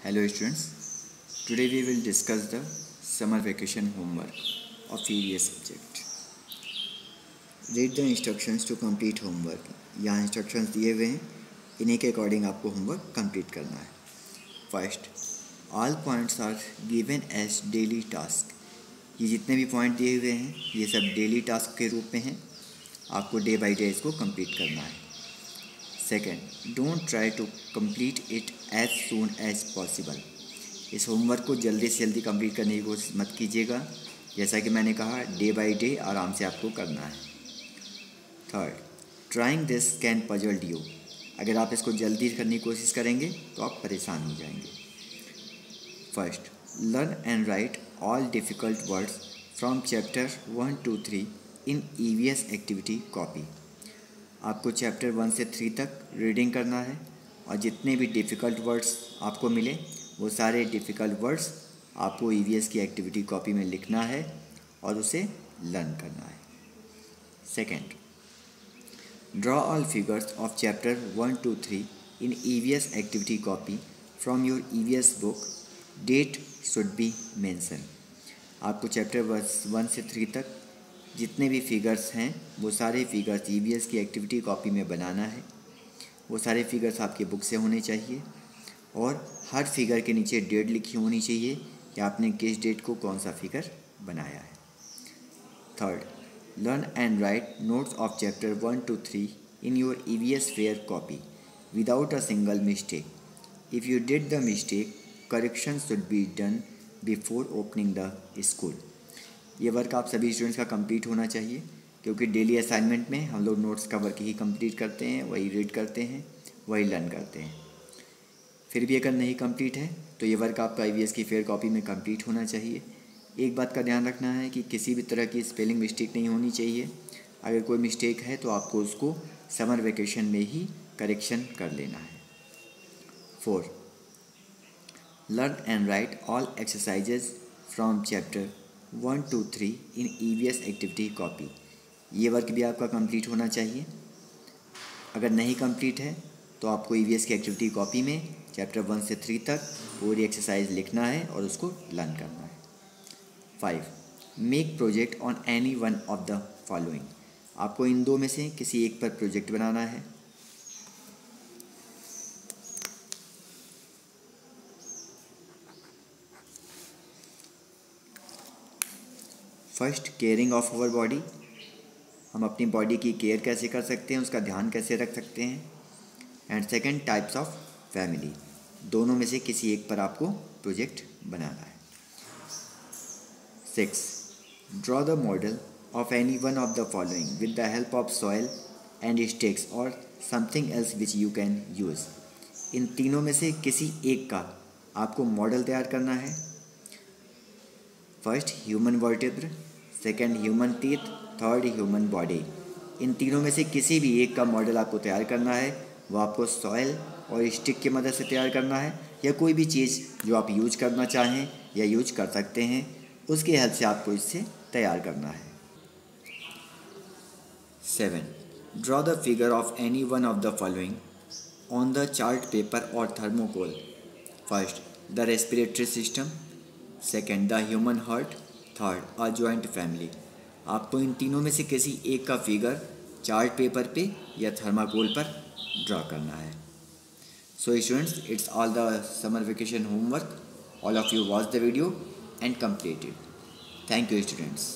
Hello students, today we will discuss the summer vacation homework of various subject. Read the instructions to complete homework. यहाँ instructions दिए हुए हैं, इन्हीं के according आपको homework complete करना है. First, all points are given as daily task. ये जितने भी पॉइंट दिए हुए हैं ये सब डेली टास्क के रूप में हैं. आपको डे बाई डे इसको कंप्लीट करना है. Second, don't try to complete it as soon as possible. इस होमवर्क को जल्दी से जल्दी कंप्लीट करने की कोशिश मत कीजिएगा. जैसा कि मैंने कहा, डे बाय डे आराम से आपको करना है. Third, trying this can puzzled you. अगर आप इसको जल्दी करने की कोशिश करेंगे तो आप परेशान हो जाएंगे. First, learn and right all difficult words from chapter 1 to 3 in EVS activity copy. आपको चैप्टर 1 से 3 तक रीडिंग करना है और जितने भी डिफ़िकल्ट वर्ड्स आपको मिले वो सारे डिफ़िकल्ट वर्ड्स आपको EVS की एक्टिविटी कॉपी में लिखना है और उसे लर्न करना है. Second, draw all figures of chapter 1 to 3 in EVS activity copy from your EVS book. Date should be mention. आपको चैप्टर 1 से 3 तक जितने भी फिगर्स हैं वो सारे फिगर्स EVS की एक्टिविटी कॉपी में बनाना है. वो सारे फिगर्स आपके बुक से होने चाहिए और हर फिगर के नीचे डेट लिखी होनी चाहिए कि आपने किस डेट को कौन सा फिगर बनाया है. Third, learn and right notes of chapter 1 to 3 in your EVS fair copy without a single mistake. If you did the mistake, correction should be done before opening the school. ये work आप सभी students का complete होना चाहिए क्योंकि daily assignment में हम लोग नोट्स का वर्क ही कंप्लीट करते हैं, वही रीड करते हैं, वही लर्न करते हैं. फिर भी अगर नहीं कंप्लीट है तो ये वर्क आपका EVS की फेयर कॉपी में कंप्लीट होना चाहिए. एक बात का ध्यान रखना है कि किसी भी तरह की स्पेलिंग मिस्टेक नहीं होनी चाहिए. अगर कोई मिस्टेक है तो आपको उसको समर वेकेशन में ही करेक्शन कर लेना है. 4, learn and right all exercises from chapter 1 to 3 in EVS activity copy. ये वर्क भी आपका कंप्लीट होना चाहिए. अगर नहीं कंप्लीट है तो आपको EVS की एक्टिविटी कॉपी में चैप्टर 1 से 3 तक पूरी एक्सरसाइज लिखना है और उसको लर्न करना है. 5, make project on any one of the following. आपको इन दो में से किसी एक पर प्रोजेक्ट बनाना है. First, caring of our body. हम अपनी बॉडी की केयर कैसे कर सकते हैं, उसका ध्यान कैसे रख सकते हैं. And second, types of family. दोनों में से किसी एक पर आपको प्रोजेक्ट बनाना है. 6, draw the model of any one of the following with the help of soil and sticks और something else which you can use. इन तीनों में से किसी एक का आपको मॉडल तैयार करना है. First, human vertebra. Second, human teeth. Third, human body. इन तीनों में से किसी भी एक का मॉडल आपको तैयार करना है. वो आपको सॉइल और स्टिक की मदद से तैयार करना है या कोई भी चीज़ जो आप यूज करना चाहें या यूज कर सकते हैं उसकी हेल्प से आपको इससे तैयार करना है. 7, draw the figure of any one of the following on the chart paper और thermocol. First, the respiratory system. Second, the human heart. Third, a joint family. आपको इन तीनों में से किसी एक का फिगर चार्ट पेपर पे या थर्माकोल पर ड्रॉ करना है. So students, it's all the summer vacation homework. All of you watch the video and complete it. Thank you students.